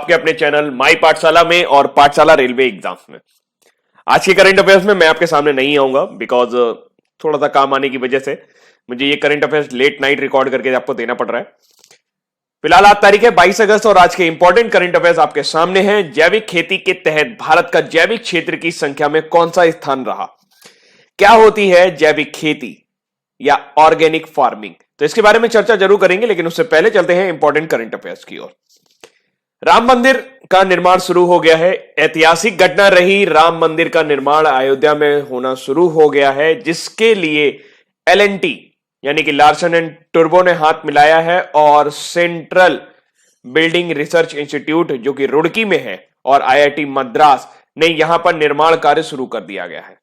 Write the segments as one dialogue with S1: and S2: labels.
S1: आपके अपने channel my पाठशाला में और पाठशाला रेलवे एग्जाम्स में। आज के करंट अफेयर्स में मैं आपके सामने नहीं आऊंगा बिकॉज थोड़ा सा काम आने की वजह से मुझे ये current affairs late night record करके आपको देना पड़ रहा है। फिलहाल आज तारीख है 22 अगस्त और आज के इंपॉर्टेंट करंट अफेयर्स आपके सामने हैं। जैविक खेती के तहत भारत का जैविक क्षेत्र की संख्या में कौन सा स्थान रहा? क्या होती है जैविक खेती या ऑर्गेनिक फार्मिंग? तो इसके बारे में चर्चा जरूर करेंगे, लेकिन उससे पहले चलते हैं इंपॉर्टेंट करंट अफेयर्स की ओर। राम मंदिर का निर्माण शुरू हो गया है। ऐतिहासिक घटना रही राम मंदिर का निर्माण अयोध्या में होना शुरू हो गया है, जिसके लिए L&T यानी कि लार्सन एंड टुर्बो ने हाथ मिलाया है और सेंट्रल बिल्डिंग रिसर्च इंस्टीट्यूट जो कि रुड़की में है और IIT मद्रास ने यहां पर निर्माण कार्य शुरू कर दिया गया है।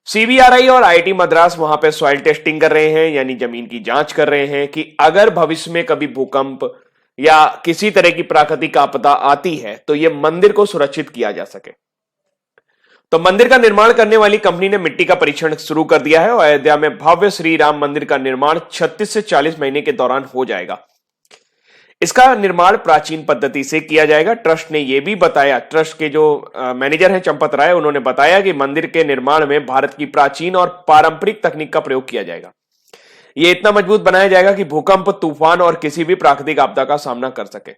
S1: CBRI और IIT मद्रास वहां पे सॉइल टेस्टिंग कर रहे हैं, यानी जमीन की जांच कर रहे हैं कि अगर भविष्य में कभी भूकंप या किसी तरह की प्राकृतिक आपदा आती है तो यह मंदिर को सुरक्षित किया जा सके। तो मंदिर का निर्माण करने वाली कंपनी ने मिट्टी का परीक्षण शुरू कर दिया है और अयोध्या में भव्य श्री राम मंदिर का निर्माण 36 से 40 महीने के दौरान हो जाएगा। इसका निर्माण प्राचीन पद्धति से किया जाएगा। ट्रस्ट ने यह भी बताया, ट्रस्ट के जो मैनेजर हैं चंपत राय, उन्होंने बताया कि मंदिर के निर्माण में भारत की प्राचीन और पारंपरिक तकनीक का प्रयोग किया जाएगा। यह इतना मजबूत बनाया जाएगा कि भूकंप, तूफान और किसी भी प्राकृतिक आपदा का सामना कर सके।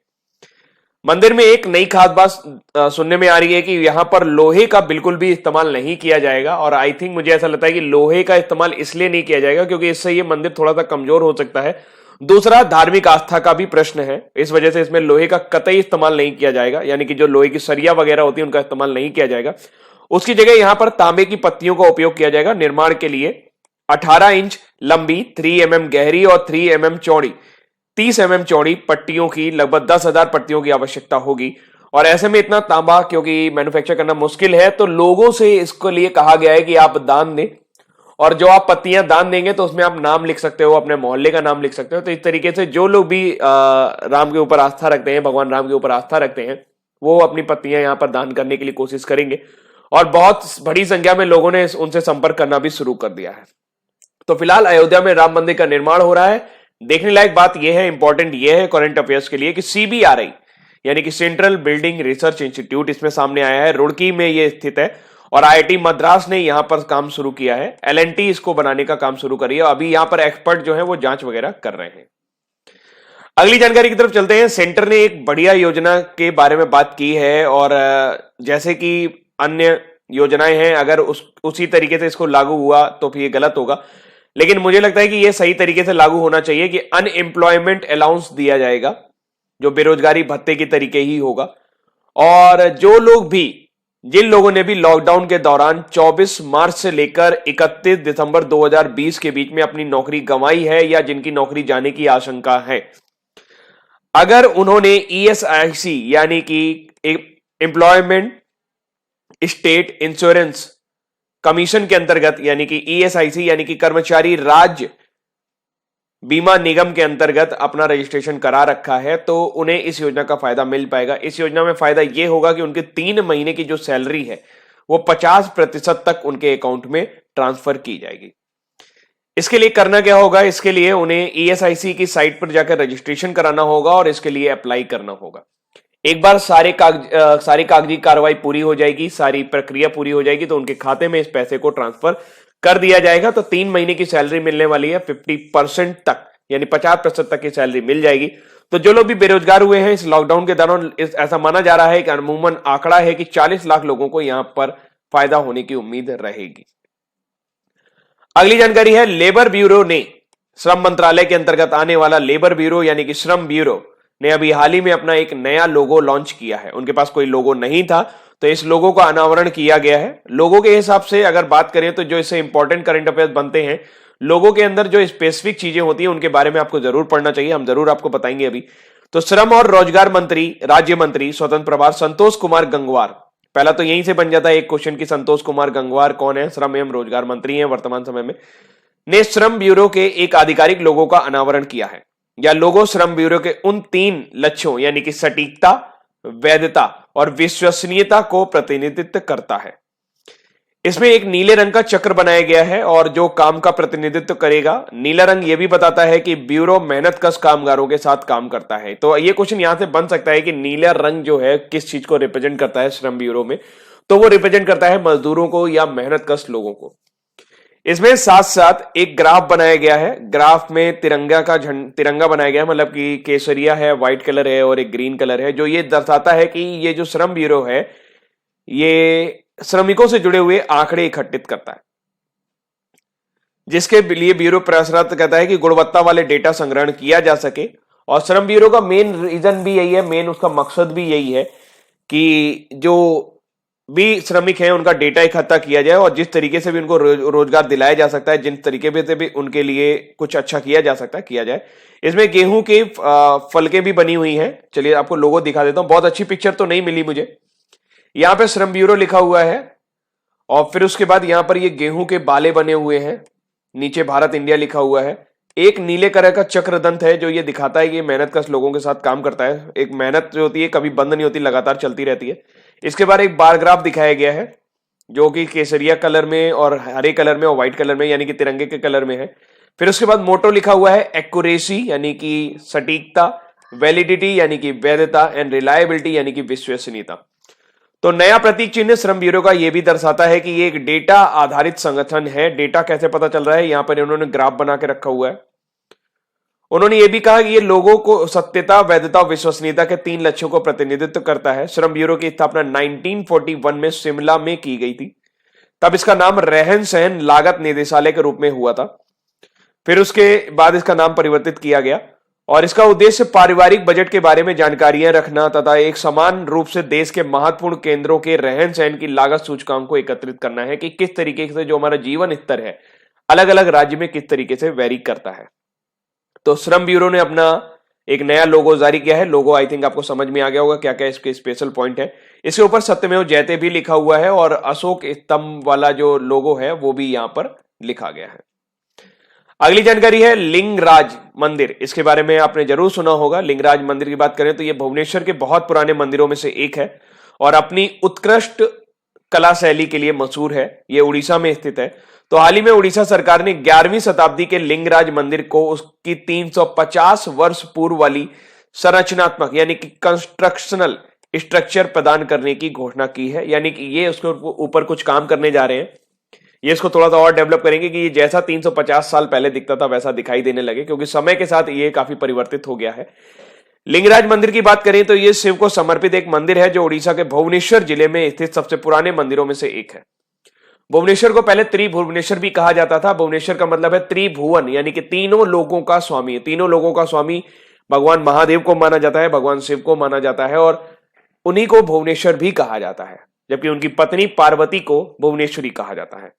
S1: मंदिर में एक नई खास बात सुनने में आ रही है कि यहां पर लोहे का बिल्कुल भी इस्तेमाल नहीं किया जाएगा और आई थिंक मुझे ऐसा लगता है कि लोहे का इस्तेमाल इसलिए नहीं किया जाएगा क्योंकि इससे यह मंदिर थोड़ा सा कमजोर हो सकता है। दूसरा, धार्मिक आस्था का भी प्रश्न है, इस वजह से इसमें लोहे का कतई इस्तेमाल नहीं किया जाएगा, यानी कि जो लोहे की सरिया वगैरह होती है उनका इस्तेमाल नहीं किया जाएगा। उसकी जगह यहां पर तांबे की पत्तियों का उपयोग किया जाएगा। निर्माण के लिए 18 इंच लंबी, 3 mm गहरी और 3 mm चौड़ी, 30 mm चौड़ी पट्टियों की लगभग 10,000 पट्टियों की आवश्यकता होगी। और ऐसे में इतना तांबा क्योंकि मैन्युफैक्चर करना मुश्किल है, तो लोगों से इसके लिए कहा गया है कि आप दान दें और जो आप पत्तियां दान देंगे तो उसमें आप नाम लिख सकते हो, अपने मोहल्ले का नाम लिख सकते हो। तो इस तरीके से जो लोग भी राम के ऊपर आस्था रखते हैं, भगवान राम के ऊपर आस्था रखते हैं, वो अपनी पत्तियां यहां पर दान करने के लिए कोशिश करेंगे और बहुत बड़ी संख्या में लोगों ने उनसे संपर्क करना भी शुरू कर दिया है। तो फिलहाल अयोध्या में राम मंदिर का निर्माण हो रहा है। देखने लायक बात यह है, इंपॉर्टेंट यह है करंट अफेयर्स के लिए कि CBRI यानी कि सेंट्रल बिल्डिंग रिसर्च इंस्टीट्यूट इसमें सामने आया है, रुड़की में यह स्थित है और IIT मद्रास ने यहां पर काम शुरू किया है। L&T इसको बनाने का काम शुरू करी है। अभी यहां पर एक्सपर्ट जो है वो जांच वगैरह कर रहे हैं। अगली जानकारी की तरफ चलते हैं। सेंटर ने एक बढ़िया योजना के बारे में बात की है और जैसे कि अन्य योजनाएं हैं, अगर उसी तरीके से इसको लागू हुआ तो फिर ये गलत होगा, लेकिन मुझे लगता है कि यह सही तरीके से लागू होना चाहिए कि अनएम्प्लॉयमेंट अलाउंस दिया जाएगा, जो बेरोजगारी भत्ते के तरीके ही होगा। और जो लोग भी, जिन लोगों ने भी लॉकडाउन के दौरान 24 मार्च से लेकर 31 दिसंबर 2020 के बीच में अपनी नौकरी गंवाई है या जिनकी नौकरी जाने की आशंका है, अगर उन्होंने ESIC यानी कि एम्प्लॉयमेंट स्टेट इंश्योरेंस कमीशन के अंतर्गत, यानी कि ESIC यानी कि कर्मचारी राज्य बीमा निगम के अंतर्गत अपना रजिस्ट्रेशन करा रखा है, तो उन्हें इस योजना का फायदा मिल पाएगा। इस योजना में फायदा यह होगा कि उनके 3 महीने की जो सैलरी है वो 50% तक उनके अकाउंट में ट्रांसफर की जाएगी। इसके लिए करना क्या होगा? इसके लिए उन्हें ESIC की साइट पर जाकर रजिस्ट्रेशन कराना होगा और इसके लिए अप्लाई करना होगा। एक बार सारी कागजी कार्रवाई पूरी हो जाएगी, सारी प्रक्रिया पूरी हो जाएगी, तो उनके खाते में इस पैसे को ट्रांसफर कर दिया जाएगा। तो 3 महीने की सैलरी मिलने वाली है 50% तक, यानी 50% तक की सैलरी मिल जाएगी। तो जो लोग भी बेरोजगार हुए हैं इस लॉकडाउन के दौरान, ऐसा माना जा रहा है कि अमूमन आंकड़ा है कि 40 लाख लोगों को यहां पर फायदा होने की उम्मीद रहेगी। अगली जानकारी है, लेबर ब्यूरो ने, श्रम मंत्रालय के अंतर्गत आने वाला लेबर ब्यूरो यानी कि श्रम ब्यूरो ने अभी हाल ही में अपना एक नया लोगो लॉन्च किया है। उनके पास कोई लोगो नहीं था, तो इस लोगो का अनावरण किया गया है। लोगो के हिसाब से अगर बात करें तो जो इससे इंपॉर्टेंट करंट अफेयर्स बनते हैं, लोगों के अंदर जो स्पेसिफिक चीजें होती हैं उनके बारे में आपको जरूर पढ़ना चाहिए, हम जरूर आपको बताएंगे अभी। तो श्रम और रोजगार मंत्री, राज्य मंत्री स्वतंत्र प्रभार संतोष कुमार गंगवार, पहला तो यहीं से बन जाता है एक क्वेश्चन की संतोष कुमार गंगवार कौन है? श्रम एवं रोजगार मंत्री हैं वर्तमान समय में, ने श्रम ब्यूरो के एक आधिकारिक लोगो का अनावरण किया है। या लोगो श्रम ब्यूरो के उन 3 लक्ष्यों यानी कि सटीकता, वैधता और विश्वसनीयता को प्रतिनिधित्व करता है। इसमें एक नीले रंग का चक्र बनाया गया है और जो काम का प्रतिनिधित्व करेगा। नीला रंग यह भी बताता है कि ब्यूरो मेहनतकश कामगारों के साथ काम करता है। तो ये क्वेश्चन यहां से बन सकता है कि नीला रंग जो है किस चीज को रिप्रेजेंट करता है श्रम ब्यूरो में, तो वो रिप्रेजेंट करता है मजदूरों को या मेहनतकश लोगों को। इसमें साथ साथ एक ग्राफ बनाया गया है। ग्राफ में तिरंगा बनाया गया है, मतलब कि केसरिया है, व्हाइट कलर है और एक ग्रीन कलर है, जो ये दर्शाता है कि ये जो श्रम ब्यूरो है ये श्रमिकों से जुड़े हुए आंकड़े इकट्ठित करता है, जिसके लिए ब्यूरो प्रयासरत कहता है कि गुणवत्ता वाले डेटा संग्रहण किया जा सके। और श्रम ब्यूरो का मेन रीजन भी यही है, मेन उसका मकसद भी यही है कि जो भी श्रमिक हैं उनका डेटा इकट्ठा किया जाए और जिस तरीके से भी उनको रोजगार दिलाया जा सकता है, जिन तरीके से भी उनके लिए कुछ अच्छा किया जा सकता है किया जाए। इसमें गेहूं के फलकें भी बनी हुई हैं। चलिए आपको लोगो दिखा देता हूं, बहुत अच्छी पिक्चर तो नहीं मिली मुझे। यहां पे श्रम ब्यूरो लिखा हुआ है और फिर उसके बाद यहां पर ये गेहूं के बाले बने हुए हैं, नीचे भारत इंडिया लिखा हुआ है। एक नीले कलर का चक्रदंत है जो ये दिखाता है कि मेहनतकश लोगों के साथ काम करता है। एक मेहनत जो होती है कभी बंद नहीं होती, लगातार चलती रहती है। इसके बाद एक बार ग्राफ दिखाया गया है जो कि केसरिया कलर में और हरे कलर में और व्हाइट कलर में यानी कि तिरंगे के कलर में है। फिर उसके बाद मोटो लिखा हुआ है एक्यूरेसी यानी कि सटीकता, वैलिडिटी यानी कि वैधता एंड रिलायबिलिटी यानी कि विश्वसनीयता। तो नया प्रतीक चिन्ह श्रम ब्यूरो का यह भी दर्शाता है कि ये एक डेटा आधारित संगठन है। डेटा कैसे पता चल रहा है, यहां पर इन्होंने ग्राफ बना के रखा हुआ है। उन्होंने ये भी कहा कि ये लोगों को सत्यता, वैधता और विश्वसनीयता के 3 लक्ष्यों को प्रतिनिधित्व करता है। श्रम ब्यूरो की स्थापना 1941 में शिमला में की गई थी। तब इसका नाम रहन सहन लागत निदेशालय के रूप में हुआ था। फिर उसके बाद इसका नाम परिवर्तित किया गया और इसका उद्देश्य पारिवारिक बजट के बारे में जानकारियां रखना तथा एक समान रूप से देश के महत्वपूर्ण केंद्रों के रहन सहन की लागत सूचकांक को एकत्रित करना है कि किस तरीके से जो हमारा जीवन स्तर है अलग अलग राज्य में किस तरीके से वेरी करता है। तो श्रम ब्यूरो ने अपना एक नया लोगो जारी किया है। लोगो आई थिंक आपको समझ में आ गया होगा क्या क्या इसके स्पेशल पॉइंट है। इसके ऊपर सत्यमेव जयते भी लिखा हुआ है और अशोक स्तंभ वाला जो लोगो है वो भी यहां पर लिखा गया है। अगली जानकारी है लिंगराज मंदिर। इसके बारे में आपने जरूर सुना होगा। लिंगराज मंदिर की बात करें तो यह भुवनेश्वर के बहुत पुराने मंदिरों में से एक है और अपनी उत्कृष्ट कला शैली के लिए मशहूर है। यह उड़ीसा में स्थित है। तो हाल ही में उड़ीसा सरकार ने 11वीं शताब्दी के लिंगराज मंदिर को उसकी 350 वर्ष पूर्व वाली संरचनात्मक यानी कि कंस्ट्रक्शनल स्ट्रक्चर प्रदान करने की घोषणा की है। यानी कि ये उसके ऊपर कुछ काम करने जा रहे हैं। ये इसको थोड़ा सा और डेवलप करेंगे कि ये जैसा 350 साल पहले दिखता था वैसा दिखाई देने लगे, क्योंकि समय के साथ ये काफी परिवर्तित हो गया है। लिंगराज मंदिर की बात करें तो ये शिव को समर्पित एक मंदिर है जो उड़ीसा के भुवनेश्वर जिले में स्थित सबसे पुराने मंदिरों में से एक है। भुवनेश्वर को पहले त्रिभुवनेश्वर भी कहा जाता था। भुवनेश्वर का मतलब है त्रिभुवन यानी कि तीनों लोगों का स्वामी। तीनों लोगों का स्वामी भगवान महादेव को माना जाता है, भगवान शिव को माना जाता है और उन्हीं को भुवनेश्वर भी कहा जाता है, जबकि उनकी पत्नी पार्वती को भुवनेश्वरी कहा जाता है।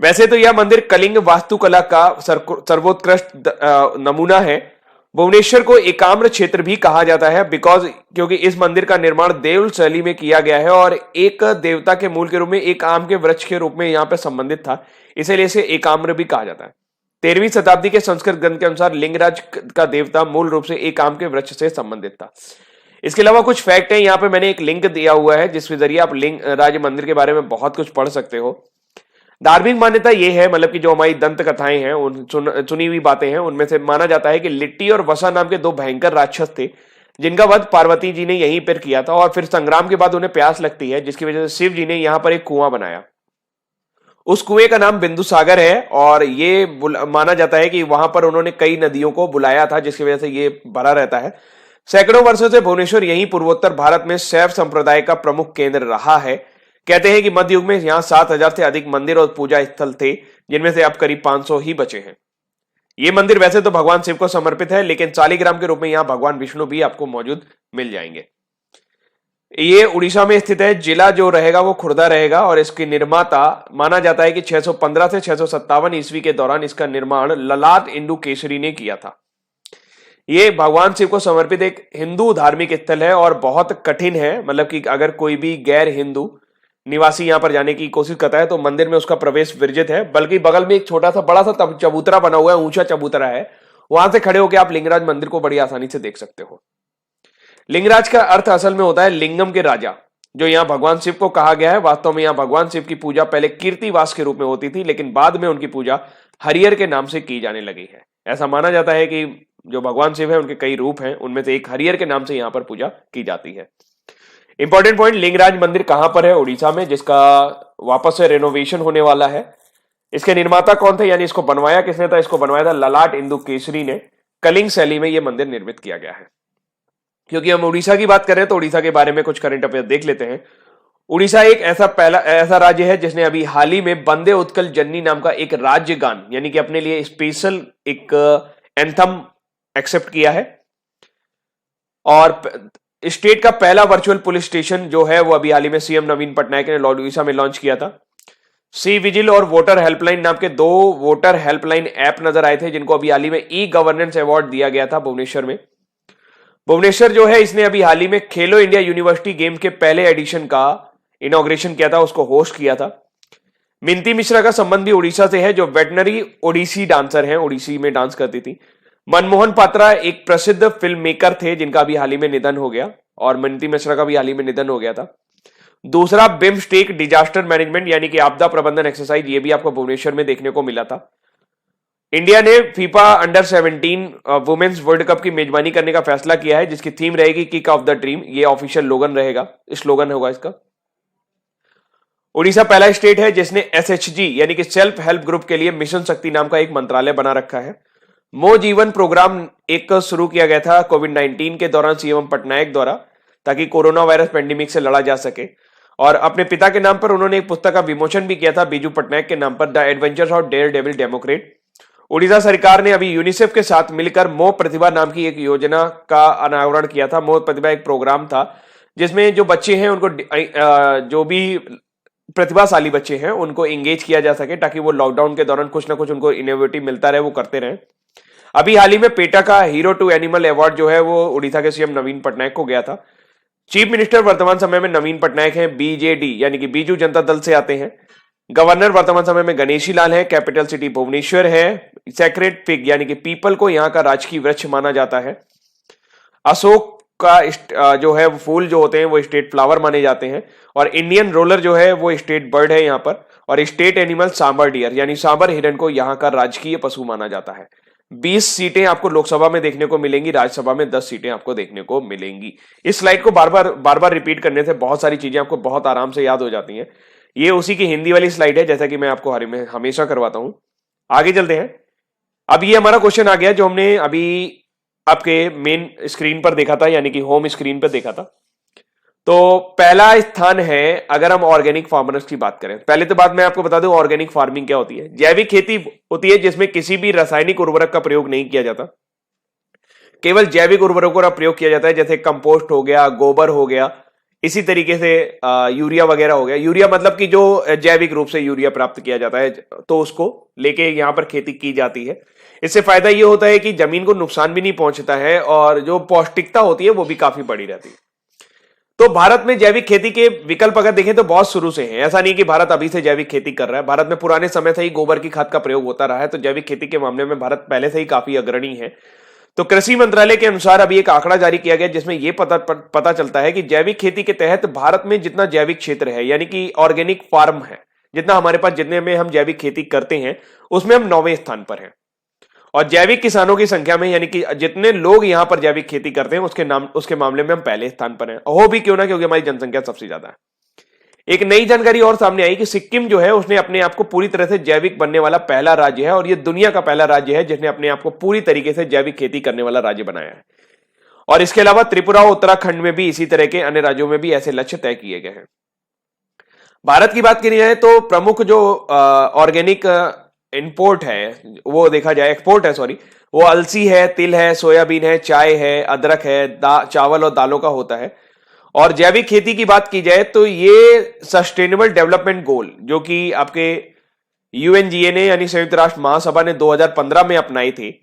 S1: वैसे तो यह मंदिर कलिंग वास्तुकला का सर्वोत्कृष्ट नमूना है। भुवनेश्वर को एकाम्र क्षेत्र भी कहा जाता है क्योंकि इस मंदिर का निर्माण देवल शैली में किया गया है और एक देवता के मूल के रूप में एक आम के वृक्ष के रूप में यहां पर संबंधित था, इसीलिए इसे एकाम्र भी कहा जाता है। 13वीं शताब्दी के संस्कृत ग्रंथ के अनुसार लिंगराज का देवता मूल रूप से एक आम के वृक्ष से संबंधित था। इसके अलावा कुछ फैक्ट है, यहाँ पे मैंने एक लिंक दिया हुआ है जिसके जरिए आप लिंगराज मंदिर के बारे में बहुत कुछ पढ़ सकते हो। धार्मिक मान्यता यह है, मतलब कि जो हमारी दंत कथाएं हैं उन सुनी हुई बातें हैं, उनमें से माना जाता है कि लिट्टी और वसा नाम के 2 भयंकर राक्षस थे जिनका वध पार्वती जी ने यहीं पर किया था और फिर संग्राम के बाद उन्हें प्यास लगती है, जिसकी वजह से शिव जी ने यहां पर एक कुआं बनाया। उस कुएं का नाम बिंदु सागर है और ये माना जाता है कि वहां पर उन्होंने कई नदियों को बुलाया था जिसकी वजह से ये भरा रहता है। सैकड़ों वर्षों से भुवनेश्वर यहीं पूर्वोत्तर भारत में शैव संप्रदाय का प्रमुख केंद्र रहा है। कहते हैं कि मध्य युग में यहां 7000 से अधिक मंदिर और पूजा स्थल थे, जिनमें से अब करीब 500 ही बचे हैं। ये मंदिर वैसे तो भगवान शिव को समर्पित है, लेकिन शालिग्राम के रूप में यहां भगवान विष्णु भी आपको मौजूद मिल जाएंगे। ये उड़ीसा में स्थित है। जिला जो रहेगा वो खुर्दा रहेगा और इसकी निर्माता माना जाता है कि 615 से 657 ईस्वी के दौरान इसका निर्माण ललाट इंदु केसरी ने किया था। ये भगवान शिव को समर्पित एक हिंदू धार्मिक स्थल है और बहुत कठिन है, मतलब कि अगर कोई भी गैर हिंदू निवासी यहां पर जाने की कोशिश करता है तो मंदिर में उसका प्रवेश वर्जित है। बल्कि बगल में एक छोटा सा बड़ा सा चबूतरा बना हुआ है, ऊंचा चबूतरा है, वहां से खड़े होकर आप लिंगराज मंदिर को बड़ी आसानी से देख सकते हो। लिंगराज का अर्थ असल में होता है लिंगम के राजा। जो यहाँ भगवान शिव को कहा गया है, वास्तव में यहाँ भगवान शिव की पूजा पहले कीर्तिवास के रूप में होती थी, लेकिन बाद में उनकी पूजा हरिहर के नाम से की जाने लगी है। ऐसा माना जाता है कि जो भगवान शिव है उनके कई रूप हैं, उनमें से एक हरिहर के नाम से यहाँ पर पूजा की जाती है। इंपॉर्टेंट पॉइंट, लिंगराज मंदिर कहां पर है? उड़ीसा में, जिसका वापस से रेनोवेशन होने वाला है। इसके निर्माता कौन थे, यानी इसको बनवाया किसने था? इसको बनवाया था ललाट इंदु केसरी ने। कलिंग शैली में यह मंदिर निर्मित किया गया है। क्योंकि हम उड़ीसा की बात करें तो उड़ीसा के बारे में कुछ करंट अफेयर देख लेते हैं। उड़ीसा एक ऐसा राज्य है जिसने अभी हाल ही में वंदे उत्कल जननी नाम का एक राज्य गान, यानी कि अपने लिए स्पेशल एक एंथम एक्सेप्ट किया है। और स्टेट का पहला वर्चुअल पुलिस स्टेशन जो है वो अभी हाल ही में सीएम नवीन पटनायक ने उड़ीसा में लॉन्च किया था। सी विजिल और वोटर हेल्पलाइन नाम के 2 वोटर हेल्पलाइन ऐप नजर आए थे, जिनको अभी हाल ही में ई गवर्नेंस अवार्ड दिया गया था भुवनेश्वर में। भुवनेश्वर जो है इसने अभी हाल ही में खेलो इंडिया यूनिवर्सिटी गेम के पहले एडिशन का इनॉग्रेशन किया था, उसको होस्ट किया था। मिंती मिश्रा का संबंध भी उड़ीसा से है, जो वेटनरी ओडिसी डांसर हैं, ओडिसी में डांस करती थी। मनमोहन पात्रा एक प्रसिद्ध फिल्म मेकर थे जिनका अभी हाल ही में निधन हो गया, और मिंती मिश्रा का भी हाल ही में निधन हो गया था। दूसरा, बिम्स्टेक डिजास्टर मैनेजमेंट यानी कि आपदा प्रबंधन एक्सरसाइज, ये भी आपको भुवनेश्वर में देखने को मिला था। इंडिया ने FIFA under 17 women's world cup की मेजबानी करने का फैसला किया है, जिसकी थीम रहेगी किक ऑफ द ड्रीम। ये ऑफिशियल स्लोगन होगा इसका। उड़ीसा पहला स्टेट है जिसने एसएचजी यानी कि सेल्फ हेल्प ग्रुप के लिए मिशन शक्ति नाम का एक मंत्रालय बना रखा है। मो जीवन प्रोग्राम एक शुरू किया गया था कोविड-19 के दौरान सीएम पटनायक द्वारा, ताकि कोरोना वायरस पेंडेमिक से लड़ा जा सके। और अपने पिता के नाम पर उन्होंने एक पुस्तक का विमोचन भी किया था, बीजू पटनायक के नाम पर, the adventures of daredevil democrat. Orissa सरकार ने अभी यूनिसेफ के साथ मिलकर मो प्रतिभा नाम की एक योजना का अनावरण किया था। मो प्रतिभा एक प्रोग्राम था जिसमें जो बच्चे हैं उनको जो भी प्रतिभाशाली बच्चे हैं उनको एंगेज किया जा सके, ताकि वो लॉकडाउन के दौरान कुछ ना कुछ उनको इनोवेटिव मिलता रहे, वो करते रहे। अभी हाल ही में पेटा का हीरो टू एनिमल अवार्ड जो है वो उड़ीसा के सीएम नवीन पटनायक को गया था। चीफ मिनिस्टर वर्तमान समय में नवीन पटनायक हैं, बीजेडी यानी कि बीजू जनता दल से आते हैं। गवर्नर वर्तमान समय में गणेशी लाल है, कैपिटल सिटी भुवनेश्वर है। सेक्रेट पिग यानी कि पीपल को यहाँ का राजकीय वृक्ष माना जाता है। अशोक का जो है फूल जो होते हैं वो स्टेट फ्लावर माने जाते हैं। और इंडियन रोलर जो है वो स्टेट बर्ड है यहाँ पर। और स्टेट एनिमल सांबर डियर यानी सांबर हिरन को यहाँ का राजकीय पशु माना जाता है। 20 सीटें आपको लोकसभा में देखने को मिलेंगी, राज्यसभा में 10 सीटें आपको देखने को मिलेंगी। इस स्लाइड को बार बार रिपीट करने से बहुत सारी चीजें आपको बहुत आराम से याद हो जाती हैं। ये उसी की हिंदी वाली स्लाइड है, जैसा कि मैं आपको हमेशा करवाता हूं। आगे चलते हैं। अब ये हमारा क्वेश्चन आ गया जो हमने अभी आपके मेन स्क्रीन पर देखा था, यानी कि होम स्क्रीन पर देखा था। तो पहला स्थान है, अगर हम ऑर्गेनिक फार्मर्स की बात करें। पहले तो बात मैं आपको बता दूं ऑर्गेनिक फार्मिंग क्या होती है। जैविक खेती होती है जिसमें किसी भी रासायनिक उर्वरक का प्रयोग नहीं किया जाता, केवल जैविक उर्वरकों का प्रयोग किया जाता है, जैसे कंपोस्ट हो गया, गोबर हो गया, इसी तरीके से यूरिया वगैरह हो गया। यूरिया मतलब कि जो जैविक रूप से यूरिया प्राप्त किया जाता है, तो उसको लेके यहां पर खेती की जाती है। इससे फायदा ये होता है कि जमीन को नुकसान भी नहीं पहुंचता है और जो पौष्टिकता होती है वो भी काफी बढ़ी रहती है। तो भारत में जैविक खेती के विकल्प अगर देखें तो बहुत शुरू से हैं। ऐसा नहीं कि भारत अभी से जैविक खेती कर रहा है। भारत में पुराने समय से ही गोबर की खाद का प्रयोग होता रहा है, तो जैविक खेती के मामले में भारत पहले से ही काफी अग्रणी है। तो कृषि मंत्रालय के अनुसार अभी एक आंकड़ा जारी किया गया जिसमें यह पता चलता है कि जैविक खेती के तहत भारत में जितना जैविक क्षेत्र है, यानी कि ऑर्गेनिक फार्म है, जितना हमारे पास, जितने में हम जैविक खेती करते हैं, उसमें हम 9वें स्थान पर हैं। और जैविक किसानों की संख्या में, यानी कि जितने लोग यहां पर जैविक खेती करते हैं, उसके मामले में हम पहले स्थान पर हैं। हो भी क्यों ना, क्योंकि हमारी जनसंख्या सबसे ज्यादा है। एक नई जानकारी और सामने आई कि सिक्किम जो है उसने अपने आप को पूरी तरह से जैविक बनने वाला पहला राज्य है, और यह दुनिया का पहला राज्य है जिसने अपने आप को पूरी तरीके से जैविक खेती करने वाला राज्य बनाया है। और इसके अलावा त्रिपुरा और उत्तराखंड में भी इसी तरह के अन्य राज्यों में भी ऐसे लक्ष्य तय किए गए हैं। भारत की बात करी जाए तो प्रमुख जो ऑर्गेनिक इंपोर्ट है, वो देखा जाए, एक्सपोर्ट है सॉरी, वो अलसी है, तिल है, सोयाबीन है, चाय है, अदरक है, चावल और दालों का होता है। और जैविक खेती की बात की जाए तो ये सस्टेनेबल डेवलपमेंट गोल जो कि आपके यूएनजीए यानी संयुक्त राष्ट्र महासभा ने 2015 में अपनाई थी,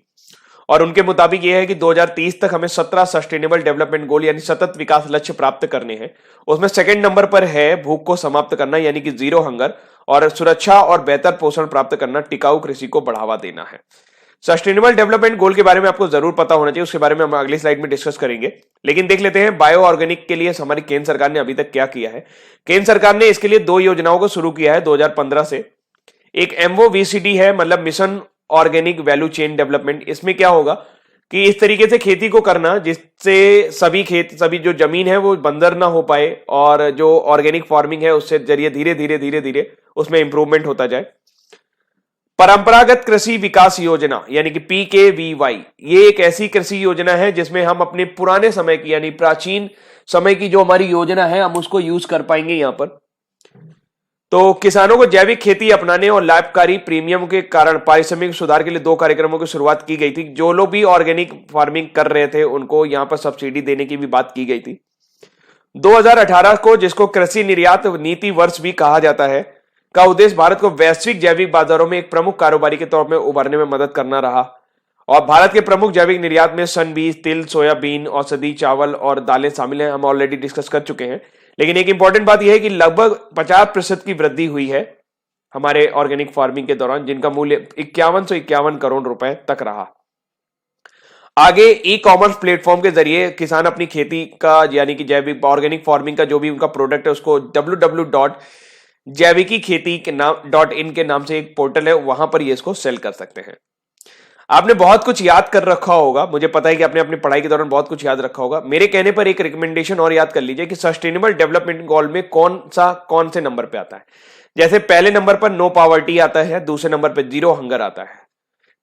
S1: और उनके मुताबिक यह है कि 2030 तक हमें 17 सस्टेनेबल डेवलपमेंट गोल यानी सतत विकास लक्ष्य प्राप्त करने हैं। उसमें सेकंड नंबर पर है भूख को समाप्त करना यानी कि 0 हंगर, और सुरक्षा और बेहतर पोषण प्राप्त करना, टिकाऊ कृषि को बढ़ावा देना है। सस्टेनेबल डेवलपमेंट गोल के बारे में आपको जरूर पता होना चाहिए, उसके बारे में हम अगली स्लाइड में डिस्कस करेंगे। लेकिन देख लेते हैं बायो ऑर्गेनिक के लिए हमारी केंद्र सरकार ने अभी तक क्या किया है। केंद्र सरकार ने इसके लिए 2 योजनाओं को शुरू किया है 2015 से। एक MOVCD है, मतलब mission organic value chain development. इसमें क्या होगा कि इस तरीके से खेती को करना जिससे सभी जो जमीन है वो बंजर ना हो पाए, और जो ऑर्गेनिक फार्मिंग है उससे जरिए धीरे धीरे उसमें इंप्रूवमेंट होता जाए। परंपरागत कृषि विकास योजना यानी कि PKVY, ये एक ऐसी कृषि योजना है जिसमें हम अपने पुराने समय की यानी प्राचीन समय की जो हमारी योजना है हम उसको यूज कर पाएंगे यहां पर। तो किसानों को जैविक खेती अपनाने और लाभकारी प्रीमियम के कारण पारिश्रमिक सुधार के लिए 2 कार्यक्रमों की शुरुआत की गई थी। जो लोग भी ऑर्गेनिक फार्मिंग कर रहे थे उनको यहां पर सब्सिडी देने की भी बात की गई थी। 2018 को, जिसको कृषि निर्यात नीति वर्ष भी कहा जाता है, का उद्देश्य भारत को वैश्विक जैविक बाजारों में एक प्रमुख कारोबारी के तौर में उभरने में मदद करना रहा। और भारत के प्रमुख जैविक निर्यात में सन बीज, तिल, सोयाबीन, औषधि, चावल और दालें शामिल हैं। हम ऑलरेडी डिस्कस कर चुके हैं। लेकिन एक इंपॉर्टेंट बात यह है कि लगभग 50% की वृद्धि हुई है हमारे ऑर्गेनिक फार्मिंग के दौरान, जिनका मूल्य 5151 करोड़ रुपए तक रहा। आगे ई-कॉमर्स प्लेटफॉर्म के जरिए किसान अपनी खेती का यानी कि जैविक ऑर्गेनिक फार्मिंग का जो भी उनका प्रोडक्ट है उसको www.jaivikiketi.in के नाम से एक पोर्टल है, वहां पर ये इसको सेल कर सकते हैं। आपने बहुत कुछ याद कर रखा होगा, मुझे पता है कि आपने अपनी पढ़ाई के दौरान बहुत कुछ याद रखा होगा। मेरे कहने पर एक रिकमेंडेशन और याद कर लीजिए कि सस्टेनेबल डेवलपमेंट गोल में कौन से नंबर पे आता है। जैसे पहले नंबर पर नो पॉवर्टी आता है, दूसरे नंबर पे जीरो हंगर आता है,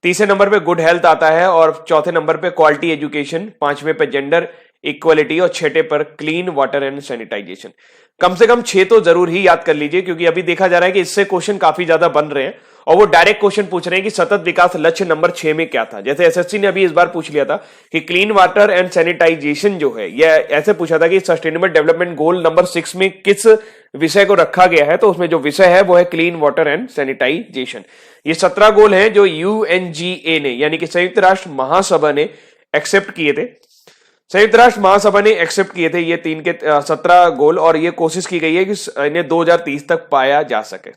S1: तीसरे नंबर पे गुड हेल्थ आता है, और चौथे नंबर पे क्वालिटी एजुकेशन, पांचवें पे जेंडर इक्वलिटी, और छठे पर क्लीन वाटर एंड सैनिटाइजेशन। कम से कम 6 तो जरूर ही याद कर लीजिए, क्योंकि अभी देखा जा रहा है कि इससे क्वेश्चन काफी ज्यादा बन रहे हैं और वो डायरेक्ट क्वेश्चन पूछ रहे हैं कि सतत विकास लक्ष्य नंबर 6 में क्या था। जैसे एसएससी ने अभी इस बार पूछ लिया था कि क्लीन वाटर एंड सैनिटाइजेशन जो है, यह ऐसे पूछा था कि सस्टेनेबल डेवलपमेंट गोल नंबर 6 में किस विषय को रखा गया है, तो उसमें जो विषय है वो है क्लीन वाटर एंड सैनिटाइजेशन। ये 17 गोल हैं जो UNGA ने यानी कि संयुक्त राष्ट्र महासभा ने एक्सेप्ट किए थे। संयुक्त राष्ट्र महासभा ने एक्सेप्ट किए थे ये 17 गोल, और ये कोशिश की गई है कि इन्हें 2030 तक पाया जा सके।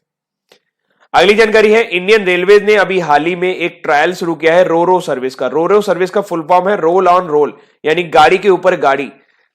S1: अगली जानकारी है, इंडियन रेलवे ने अभी हाल ही में एक ट्रायल शुरू किया है रोरो सर्विस का। रोरो सर्विस का फुल फॉर्म है रोल ऑन रोल, यानी गाड़ी के ऊपर गाड़ी।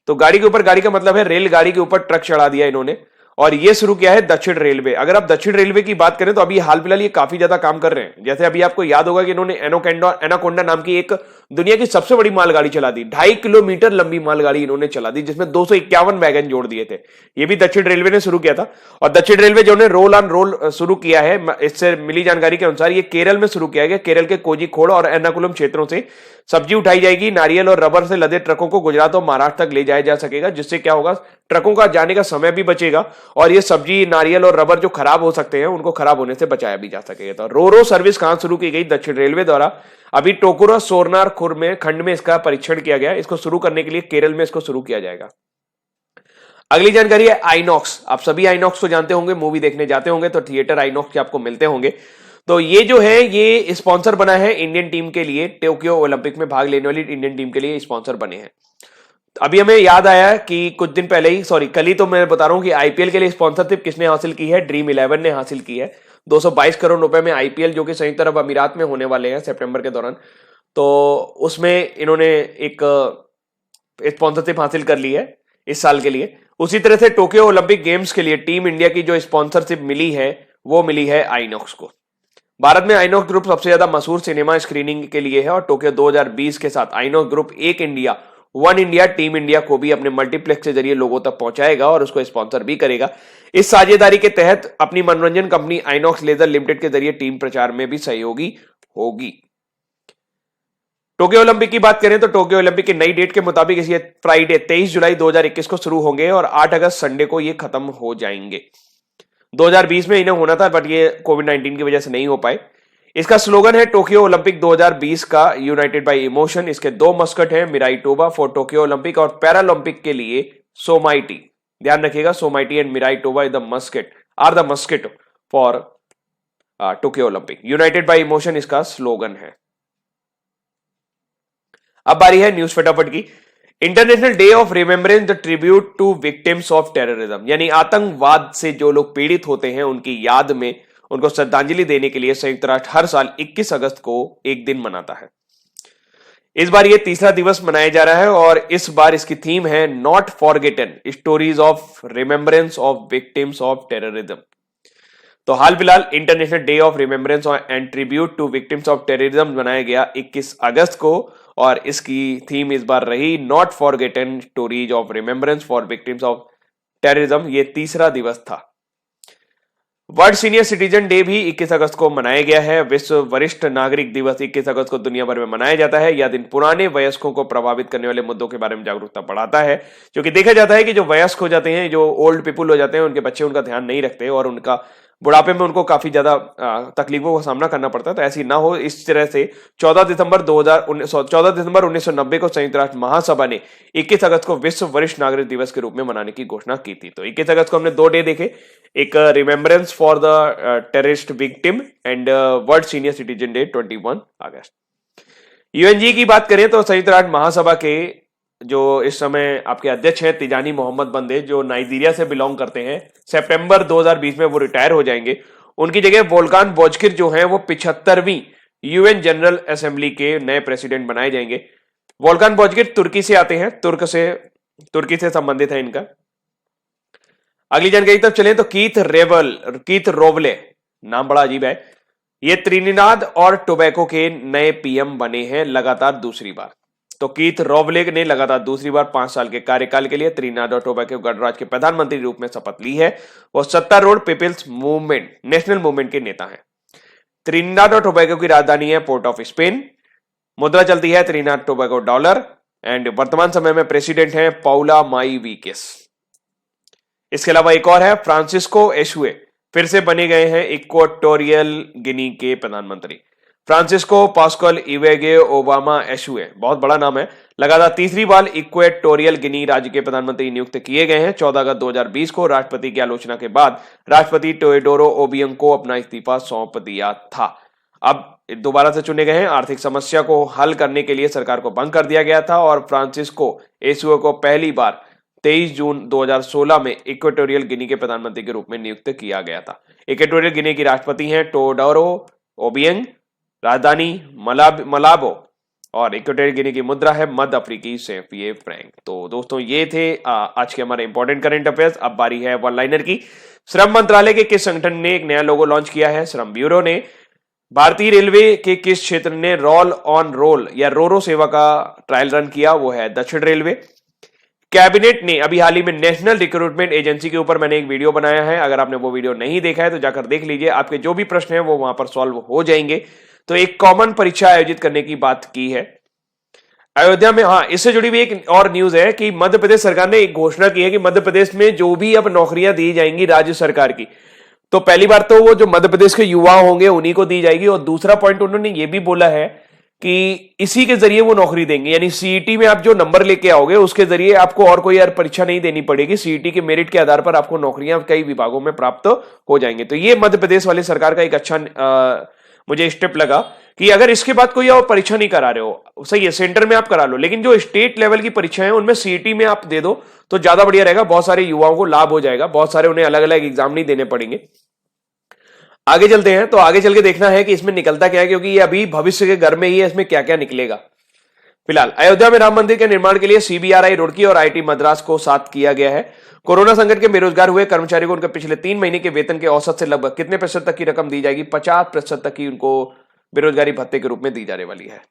S1: तो गाड़ी के ऊपर गाड़ी का मतलब है रेलगाड़ी के ऊपर ट्रक चढ़ा दिया इन्होंने, और ये शुरू किया है दक्षिण रेलवे। अगर आप दक्षिण रेलवे की बात करें तो अभी हाल फिलहाल ये काफी ज्यादा काम कर रहे हैं। जैसे अभी आपको याद होगा कि इन्होंने एनाकोंडा नाम की एक दुनिया की सबसे बड़ी मालगाड़ी चला दी, 2.5 किलोमीटर लंबी मालगाड़ी इन्होंने चला दी, जिसमें 251 वैगन जोड़ दिए थे। ये भी दक्षिण रेलवे ने शुरू किया था। और दक्षिण रेलवे जो ने रोल ऑन रोल शुरू किया है, इससे मिली जानकारी के अनुसार ये केरल में शुरू किया गया। केरल के कोझिकोड और एर्नाकुलम क्षेत्रों से सब्जी उठाई जाएगी, नारियल और रबर से लदे ट्रकों को गुजरात और महाराष्ट्र तक ले जाया जा सकेगा, जिससे क्या होगा, ट्रकों का जाने का समय भी बचेगा, और ये सब्जी, नारियल और रबर जो खराब हो सकते हैं उनको खराब होने से बचाया भी जा सकेगा। तो रोरो सर्विस कहां शुरू की गई? दक्षिण रेलवे द्वारा। अभी टोकुरा सोरनार खुर्द में खंड में इसका परीक्षण किया गया। इसको शुरू करने के लिए केरल में इसको शुरू किया जाएगा। अगली जानकारी है आइनॉक्स। आप सभी आइनॉक्स को जानते होंगे, मूवी देखने जाते होंगे तो थिएटर आइनॉक्स के आपको मिलते होंगे। तो ये जो है ये स्पॉन्सर बना है इंडियन टीम के लिए, टोक्यो ओलंपिक में भाग लेने वाली इंडियन टीम के लिए स्पॉन्सर बने हैं। अभी हमें याद आया कि कुछ दिन पहले ही, कल ही तो मैं बता रहा हूं कि आईपीएल के लिए स्पॉन्सरशिप किसने हासिल की है? ड्रीम 11 ने हासिल की है। 222 करोड़ रुपए में आईपीएल, जो कि संयुक्त अरब अमीरात में होने वाले हैं सितंबर के दौरान, तो उसमें इन्होंने एक स्पॉन्सरशिप हासिल कर ली है इस साल के लिए। उसी तरह से टोक्यो ओलंपिक गेम्स के लिए टीम इंडिया की जो स्पॉन्सरशिप मिली है वो मिली है आइनॉक्स को। भारत में आइनॉक्स ग्रुप सबसे ज्यादा मशहूर सिनेमा स्क्रीनिंग के लिए है, और टोक्यो 2020 के साथ आइनॉक्स ग्रुप एक India, one India, team India को भी अपने मल्टीप्लेक्स के जरिए लोगों तक पहुंचाएगा और उसको स्पॉन्सर भी करेगा। इस साझेदारी के तहत अपनी मनोरंजन कंपनी आइनॉक्स लेजर लिमिटेड के जरिए टीम प्रचार में भी सहयोगी होगी। टोक्यो ओलंपिक की बात करें तो टोक्यो ओलंपिक की नई डेट के मुताबिक इस फ्राइडे 23 जुलाई 2021 को शुरू होंगे और 8 अगस्त संडे को ये खत्म हो जाएंगे। 2020 में इन्हें होना था, बट ये कोविड-19 की वजह से नहीं हो पाए। इसका स्लोगन है टोक्यो ओलंपिक 2020 का, यूनाइटेड बाय इमोशन। इसके 2 मस्कट हैं, Miraitowa for Tokyo Olympic और पैरालंपिक के लिए सोमाइटी। ध्यान रखिएगा, Someity and Miraitowa is the mascot for Tokyo Olympic. United by emotion इसका स्लोगन है। अब बारी है न्यूज फटाफट की। International day of Remembrance the tribute to victims of terrorism, यानी आतंकवाद से जो लोग पीड़ित होते हैं उनकी याद में उनको श्रद्धांजलि देने के लिए संयुक्त राष्ट्र हर साल 21 अगस्त को एक दिन मनाता है। इस बार ये तीसरा दिवस मनाया जा रहा है और इस बार इसकी थीम है not forgotten stories of remembrance of victims of terrorism. तो हाल फिलहाल international day of remembrance and tribute to victims of terrorism मनाया गया 21 अगस्त को और इसकी थीम इस बार रही not forgotten stories of remembrance for victims of terrorism. ये तीसरा दिवस था। वर्ल्ड सीनियर सिटीजन डे भी 21 अगस्त को मनाया गया है। विश्व वरिष्ठ नागरिक दिवस 21 अगस्त को दुनिया भर में मनाया जाता है। यह दिन पुराने वयस्कों को प्रभावित करने वाले मुद्दों के बारे में जागरूकता बढ़ाता है, क्योंकि देखा जाता है कि जो वयस्क हो जाते हैं, जो ओल्ड पीपुल हो जाते हैं, उनके बच्चे उनका ध्यान नहीं रखते और उनका बुढ़ापे में उनको काफी ज्यादा तकलीफों का सामना करना पड़ता है। तो ऐसी ना हो, इस तरह से 14 दिसंबर 1990 को संयुक्त राष्ट्र महासभा ने 21 अगस्त को विश्व वरिष्ठ नागरिक दिवस के रूप में मनाने की घोषणा की थी। तो 21 अगस्त को हमने 2 डे देखे, एक remembrance for the terrorist victim and world senior citizen day 21 अगस्त। यूएनजी की बात करें तो संयुक्त राष्ट्र महासभा के जो इस समय आपके अध्यक्ष हैं तिजानी मोहम्मद बंदे, जो नाइजीरिया से बिलोंग करते हैं, सितंबर 2020 में वो रिटायर हो जाएंगे। उनकी जगह वोल्कान बोजकिर जो हैं वो 75वीं यूएन जनरल असेंबली के नए प्रेसिडेंट बनाए जाएंगे। वोल्कान बोजकिर तुर्की से आते हैं, तुर्की से संबंधित है इनका। अगली जानकारी तब चले तो कीथ रोवले, नाम बड़ा अजीब है, ये त्रिनिदाद और टोबैको के नए पीएम बने हैं लगातार दूसरी बार। तो कीथ रोवले ने लगातार दूसरी बार 5 साल के कार्यकाल के लिए त्रिनिदाद और टोबैको गणराज्य के प्रधानमंत्री रूप में शपथ ली है। वो सत्तारूढ़ पीपल्स मूवमेंट नेशनल मूवमेंट के नेता हैं। त्रिनिदाद और टोबैको की राजधानी है पोर्ट ऑफ स्पेन। मुद्रा चलती है त्रिनिदाद टोबैको डॉलर एंड वर्तमान समय में प्रेसिडेंट हैं पौला माई वीकेस। इसके अलावा एक और है फ्रांसिस्को एशुए, फिर से बने गए हैं इक्वाटोरियल गिनी के प्रधानमंत्री। फ्रांसिस्को पास्कल इवेगे ओबामा एशुए, बहुत बड़ा नाम है, लगातार तीसरी बार इक्वेटोरियल गिनी राज्य के प्रधानमंत्री नियुक्त किए गए हैं। 14 अगस्त 2020 को राष्ट्रपति की आलोचना के बाद राष्ट्रपति टेओडोरो ओबियांग को अपना इस्तीफा सौंप दिया था। अब दोबारा से चुने गए हैं। आर्थिक समस्या को हल करने के लिए सरकार को भंग कर दिया गया था और फ्रांसिस्को एशुए को पहली बार 23 जून 2016 में इक्वेटोरियल गिनी के प्रधानमंत्री के रूप में नियुक्त किया गया था। इक्वेटोरियल गिनी की राष्ट्रपति हैं टेओडोरो ओबियांग, राजधानी मलाबो और इक्वेटोरियल गिनी की मुद्रा है मध्य अफ्रीकी सेफिए फ्रैंक। तो दोस्तों ये थे आज के हमारे इंपॉर्टेंट करंट अफेयर्स। अब बारी है वन लाइनर की। श्रम मंत्रालय के किस संगठन ने एक नया लोगो लॉन्च किया है? श्रम ब्यूरो ने। भारतीय रेलवे के किस क्षेत्र ने रोल ऑन रोल या रोरो सेवा का ट्रायल रन किया? वो है दक्षिण रेलवे। कैबिनेट ने अभी हाल ही में नेशनल रिक्रूटमेंट एजेंसी के ऊपर मैंने एक वीडियो बनाया है, अगर आपने वो वीडियो नहीं देखा है तो जाकर देख लीजिए। आपके जो भी प्रश्न हैं वो वहां पर सॉल्व हो जाएंगे। तो एक कॉमन परीक्षा आयोजित करने की बात की है अयोध्या में। हाँ, इससे जुड़ी हुई एक और न्यूज है कि मध्य प्रदेश सरकार ने एक घोषणा की है कि मध्य प्रदेश में जो भी अब नौकरियां दी जाएंगी राज्य सरकार की, तो पहली बार तो वो जो मध्य प्रदेश के युवा होंगे उन्हीं को दी जाएगी। और दूसरा पॉइंट उन्होंने ये भी बोला है कि इसी के जरिए वो नौकरी देंगे, यानी सीईटी में आप जो नंबर लेके आओगे उसके जरिए आपको और कोई परीक्षा नहीं देनी पड़ेगी। सीईटी के मेरिट के आधार पर आपको नौकरियां कई विभागों में प्राप्त हो जाएंगे। तो ये मध्य प्रदेश वाली सरकार का एक अच्छा मुझे स्टेप लगा कि अगर इसके बाद कोई और परीक्षा नहीं करा रहे हो, सही है, सेंटर में आप करा लो, लेकिन जो स्टेट लेवल की परीक्षाएं उनमें सीईटी में आप दे दो तो ज्यादा बढ़िया रहेगा। बहुत सारे युवाओं को लाभ हो जाएगा, बहुत सारे उन्हें अलग अलग एग्जाम नहीं देने पड़ेंगे। आगे चलते हैं, तो आगे चल के देखना है कि इसमें निकलता क्या है, क्योंकि ये अभी भविष्य के घर में ही है, इसमें क्या क्या निकलेगा। फिलहाल अयोध्या में राम मंदिर के निर्माण के लिए सीबीआरआई रुड़की और आईटी मद्रास को साथ किया गया है। कोरोना संकट के बेरोजगार हुए कर्मचारियों को उनके पिछले 3 महीने के वेतन के औसत से लगभग कितने प्रतिशत तक की रकम दी जाएगी? 50% तक की उनको बेरोजगारी भत्ते के रूप में दी जाने वाली है।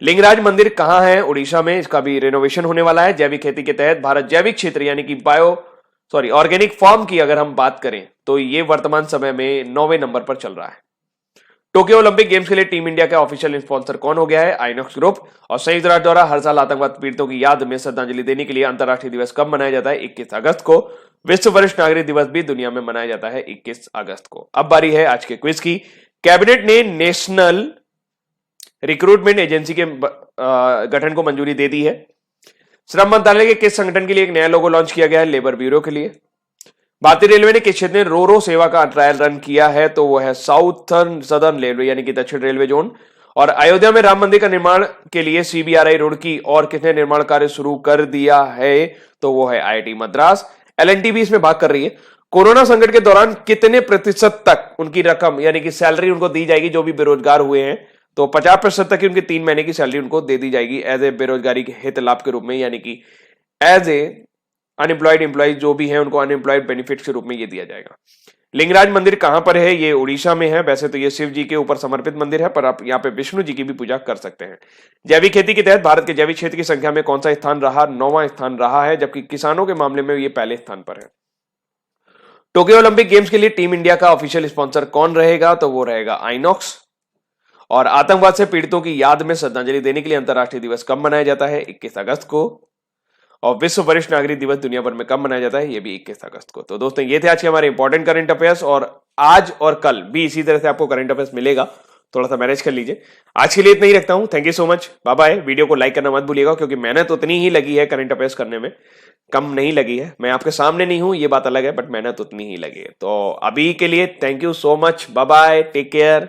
S1: लिंगराज मंदिर कहां है? उड़ीसा में। इसका भी रेनोवेशन होने वाला है। जैविक खेती के तहत भारत जैविक क्षेत्र यानी कि ऑर्गेनिक फार्म की अगर हम बात करें तो ये वर्तमान समय में 9वें नंबर पर चल रहा है। टोक्यो ओलंपिक गेम्स के लिए टीम इंडिया का ऑफिशियल स्पॉन्सर कौन हो गया है? आइनॉक्स ग्रुप। और संयुक्त राष्ट्र द्वारा हर साल आतंकवाद पीड़ितों की याद में श्रद्धांजलि देने के लिए अंतर्राष्ट्रीय दिवस कब मनाया जाता है? 21 अगस्त को। विश्व वरिष्ठ नागरिक दिवस भी दुनिया में मनाया जाता है 21 अगस्त को। अब बारी है आज के क्विज की। कैबिनेट ने नेशनल रिक्रूटमेंट एजेंसी के गठन को मंजूरी दे दी है। श्रम मंत्रालय के किस संगठन के लिए एक नया लोगो लॉन्च किया गया है? लेबर ब्यूरो के लिए। भारतीय रेलवे ने किस क्षेत्र में रोरो सेवा का ट्रायल रन किया है? तो वो है साउथर्न सदर्न रेलवे यानी कि दक्षिण रेलवे जोन। और अयोध्या में राम मंदिर का निर्माण के लिए सीबीआरआई रुड़की और किसने निर्माण कार्य शुरू कर दिया है? तो वो है आईआईटी मद्रास। एलएनटी भी इसमें भाग कर रही है। कोरोना संकट के दौरान कितने प्रतिशत तक उनकी रकम यानी कि सैलरी उनको दी जाएगी जो भी बेरोजगार हुए हैं? तो 50% तक की उनकी 3 महीने की सैलरी उनको दे दी जाएगी एज ए बेरोजगारी के हित लाभ के रूप में, यानी कि एज ए अनएम्प्लॉयड एम्प्लॉय जो भी है उनको अनएम्प्लॉयड बेनिफिट के रूप में ये दिया जाएगा। लिंगराज मंदिर कहां पर है? ये उड़ीसा में है। वैसे तो ये शिव जी के ऊपर समर्पित मंदिर है, पर आप यहाँ पे विष्णु जी की भी पूजा कर सकते हैं। जैविक खेती के तहत भारत के जैविक क्षेत्र की संख्या में कौन सा स्थान रहा? 9वां स्थान रहा है, जबकि किसानों के मामले में ये पहले स्थान पर है। टोक्यो ओलंपिक गेम्स के लिए टीम इंडिया का ऑफिशियल स्पॉन्सर कौन रहेगा? तो वो रहेगा आइनॉक्स। और आतंकवाद से पीड़ितों की याद में श्रद्धांजलि देने के लिए अंतर्राष्ट्रीय दिवस कब मनाया जाता है? 21 अगस्त को। और विश्व वरिष्ठ नागरिक दिवस दुनिया भर में कब मनाया जाता है? ये भी 21 अगस्त को। तो दोस्तों ये थे आज के हमारे इंपॉर्टेंट करंट अफेयर्स, और आज और कल भी इसी तरह से आपको करंट अफेयर्स मिलेगा, थोड़ा सा मैनेज कर लीजिए। आज के लिए इतना ही रखता हूं। Thank you so much, bye bye. Video को लाइक करना मत भूलिएगा, क्योंकि मेहनत उतनी ही लगी है करंट अफेयर्स करने में, कम नहीं लगी है। मैं आपके सामने नहीं हूं, ये बात अलग है, बट मेहनत उतनी ही लगी है। तो अभी के लिए thank you so much, bye bye, take care.